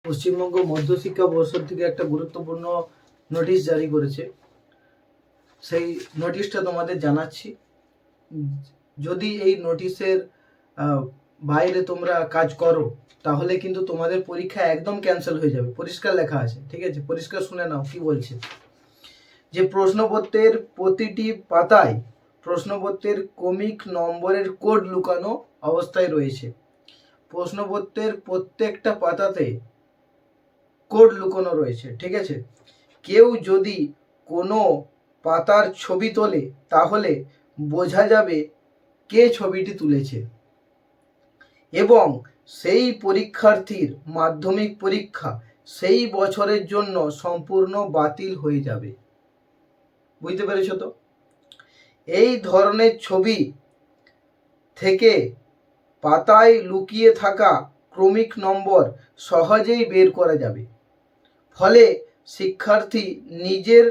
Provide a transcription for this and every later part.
পশ্চিমবঙ্গ মধ্যশিক্ষা পর্ষদ থেকে একটা গুরুত্বপূর্ণ নোটিশ জারি করেছে। সেই নোটিশটা তোমাদের জানাচ্ছি। যদি এই নোটিশের বাইরে তোমরা কাজ করো তাহলে কিন্তু তোমাদের পরীক্ষা একদম ক্যান্সেল হয়ে যাবে। পরিষ্কার লেখা আছে, ঠিক আছে? পরিষ্কার শুনে নাও কি বলছে। যে প্রশ্নপত্রের প্রতিটি পাতায় প্রশ্নপত্রের ক্রমিক নম্বরের কোড লুকানো অবস্থায় রয়েছে। প্রশ্নপত্রের প্রত্যেকটা পাতাতে কোড লুকানো রয়েছে, ঠিক আছে? কেউ যদি কোনো পাতার ছবি তোলে তাহলে বোঝা যাবে কে ছবিটি তুলেছে এবং সেই পরীক্ষার্থীর মাধ্যমিক পরীক্ষা সেই বছরের জন্য সম্পূর্ণ বাতিল হয়ে যাবে। বুঝতে পেরেছো তো? এই ধরনের ছবি থেকে পাতায় লুকিয়ে থাকা ক্রমিক নম্বর সহজেই বের করা যাবে। ফলে শিক্ষার্থী নিজের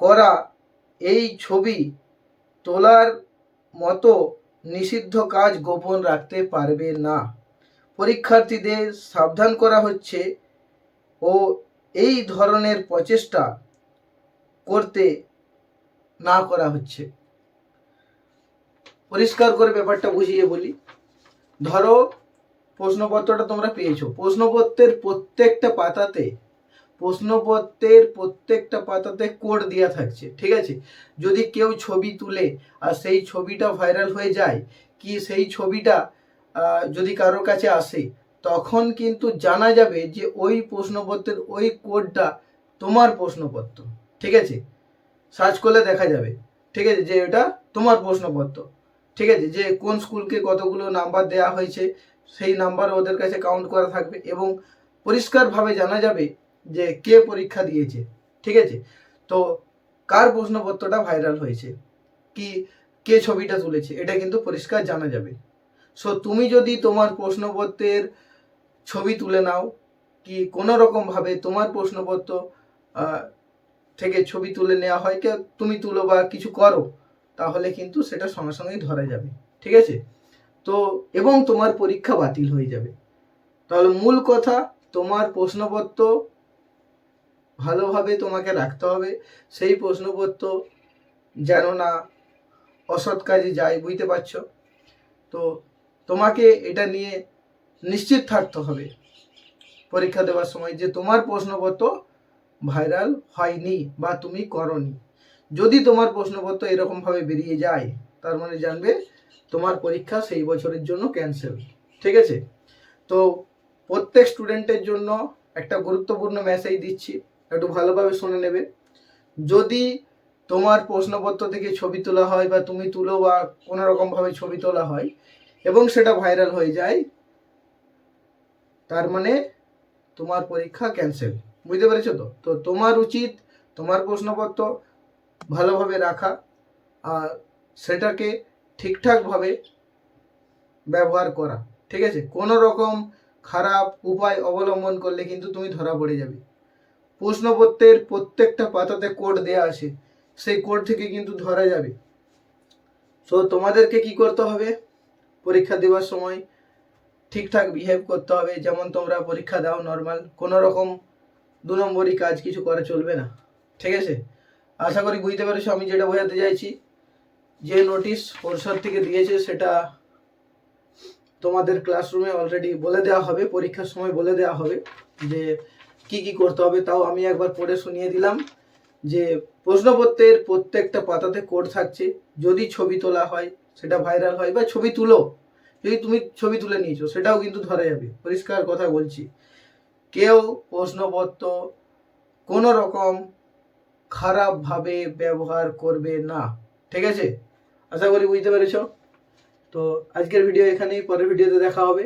করা এই ছবি তোলার মতো নিষিদ্ধ কাজ গোপন রাখতে পারবে না। পরীক্ষার্থীদের সাবধান করা হচ্ছে ও এই ধরনের প্রচেষ্টা করতে না করা হচ্ছে। পরিষ্কার করে ব্যাপারটা বুঝিয়ে বলি। ধরো প্রশ্নপত্রটা তোমরা পেয়েছো, প্রশ্নপত্রের প্রত্যেকটা পাতাতে কোড দেওয়া থাকছে, ঠিক আছে? যদি কেউ ছবি তুলে আর সেই ছবিটা ভাইরাল হয়ে যায়, কি সেই ছবিটা যদি কারোর কাছে আসে, তখন কিন্তু জানা যাবে যে ওই প্রশ্নপত্রের ওই কোডটা তোমার প্রশ্নপত্র, ঠিক আছে? সার্চ করলে দেখা যাবে, ঠিক আছে, যে এটা তোমার প্রশ্নপত্র, ঠিক আছে? যে কোন স্কুলকে কতগুলো নাম্বার দেওয়া হয়েছে সেই নাম্বার ওদের কাছে কাউন্ট করা থাকবে এবং পরিষ্কারভাবে জানা যাবে যে কে পরীক্ষা দিয়েছে, ঠিক আছে? তো কার প্রশ্নপত্রটা ভাইরাল হয়েছে, কি কে ছবিটা তুলেছে, এটা কিন্তু পরিষ্কার জানা যাবে। সো তুমি যদি তোমার প্রশ্নপত্রের ছবি তুলে নাও, কি কোনো রকমভাবে তোমার প্রশ্নপত্র থেকে ছবি তুলে নেওয়া হয়, কে তুমি তুলো বা কিছু করো, তাহলে কিন্তু সেটা সঙ্গে সঙ্গেই ধরা যাবে, ঠিক আছে? তো এবং তোমার পরীক্ষা বাতিল হয়ে যাবে। তাহলে মূল কথা, তোমার প্রশ্নপত্র ভালোভাবে তোমাকে রাখতে হবে। সেই প্রশ্নপত্র যেন না অসৎ কাজে যায়, বুঝতে পারছো? তো তোমাকে এটা নিয়ে নিশ্চিত থাকতে হবে পরীক্ষা দেওয়ার সময় যে তোমার প্রশ্নপত্র ভাইরাল হয়নি বা তুমি করনি। যদি তোমার প্রশ্নপত্র এরকমভাবে বেরিয়ে যায়, তার মানে জানবে তোমার পরীক্ষা সেই বছরের জন্য ক্যান্সেল, ঠিক আছে? তো প্রত্যেক স্টুডেন্টের জন্য একটা গুরুত্বপূর্ণ মেসেজ দিচ্ছি, একটু ভালোভাবে শুনে নেবে। যদি তোমার প্রশ্নপত্র থেকে ছবি তোলা হয় বা তুমি তুলো বা কোনো রকমভাবে ছবি তোলা হয় এবং সেটা ভাইরাল হয়ে যায়, তার মানে তোমার পরীক্ষা ক্যান্সেল। বুঝতে পেরেছো তো? তো তোমার উচিত তোমার প্রশ্নপত্র ভালোভাবে রাখা আর সেটাকে ঠিকঠাকভাবে ব্যবহার করা, ঠিক আছে? কোনো রকম খারাপ উপায় অবলম্বন করলে কিন্তু তুমি ধরা পড়ে যাবে। প্রশ্নপত্রের প্রত্যেকটা পাতাতে কোড দেয়া আছে, সেই কোড থেকে কিন্তু ধরা যাবে। সো তোমাদেরকে কি করতে হবে, পরীক্ষা দেওয়ার সময় ঠিকঠাক বিহেভ করতে হবে, যেমন তোমরা পরীক্ষা দাও নর্মাল। কোনো রকম 2 নম্বরই কাজ কিছু করা চলবে না, ঠিক আছে? আশা করি বুঝতে পেরেছো আমি যেটা বোঝাতে চাইছি। যে নোটিশ পরিষদ থেকে দিয়েছে সেটা তোমাদের ক্লাসরুমে অলরেডি বলে দেওয়া হবে, পরীক্ষার সময় বলে দেওয়া হবে যে কি কি করতে হবে। তাও আমি একবার পড়ে শুনিয়ে দিলাম যে প্রশ্নপত্রের প্রত্যেকটা পাতাতে কোড থাকছে। যদি ছবি তোলা হয়, সেটা ভাইরাল হয় বা ছবি তুলো, যদি তুমি ছবি তুলে নিয়েছো, সেটাও কিন্তু ধরা যাবে। পরিষ্কার কথা বলছি, কেউ প্রশ্নপত্র কোনো রকম খারাপভাবে ব্যবহার করবে না, ঠিক আছে? আশা করি বুঝতে পেরেছো। তো আজকের ভিডিও এখানেই, পরের ভিডিওতে দেখা হবে।